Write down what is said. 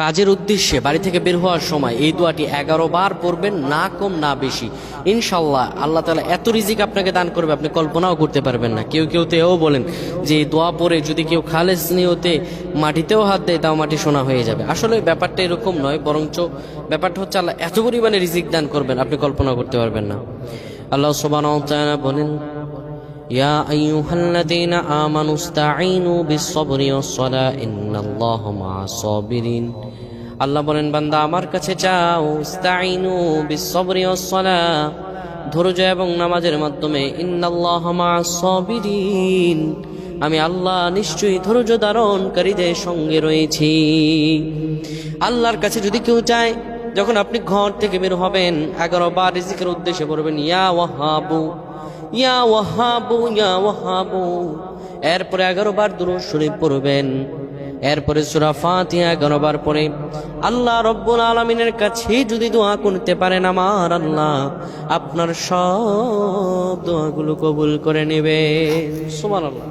কাজের উদ্দেশ্যে বাড়ি থেকে বের হওয়ার সময় এই দোয়াটি 11 বার পড়বেন, না কম না বেশি। ইনশাল্লাহ আল্লাহ তাআলা এত রিজিক আপনাকে দান করবে আপনি কল্পনাও করতে পারবেন না। কেউ কেউ তো এও বলেন যে এই দোয়া পড়ে যদি কেউ খালেস নিয়তে মাটিতেও হাত দেয় তাও মাটি সোনা হয়ে যাবে। আসলে ব্যাপারটা এরকম নয়, বরঞ্চ ব্যাপারটা হচ্ছে আল্লাহ এত পরিমাণে রিজিক দান করবেন আপনি কল্পনা করতে পারবেন না। আল্লাহ সুবহানাহু ওয়া তাআলা বলেন, ইয়া আইয়ুহাল্লাযীনা আমানু ইসতাঈনু বিস-সাবরি ওয়াস-সালাহ ইন্নাল্লাহা মা'আস সাবিরিন। আল্লাহ বলেন, বান্দা আমার কাছে চাও, ইসতাঈনু বিস-সাবরি ওয়াস-সালাহ, ধৈর্য এবং নামাজের মাধ্যমে, ইন্নাল্লাহা মা'আস সাবিরিন, আমি আল্লাহ নিশ্চয়ই ধৈর্য ধারণকারীদের সঙ্গে রয়েছি। আল্লাহর কাছে যদি কেউ চায়, যখন আপনি ঘর থেকে বের হবেন 11 বার রিজিকের উদ্দেশ্যে পড়বেন ইয়া ওয়াহাবু ইয়া ওয়াহাবু ইয়া ওয়াহাবু, এরপরে 11 বার দুরূদ শরীফ পড়বেন, এরপরে সূরা ফাতিহা 11 বার পড়ে আল্লাহ রব্বুল আলামিনের কাছে যদি দোয়া করতে পারেন, আমার আল্লাহ আপনার সব দোয়াগুলো কবুল করে নেবে। সুবহানাল্লাহ।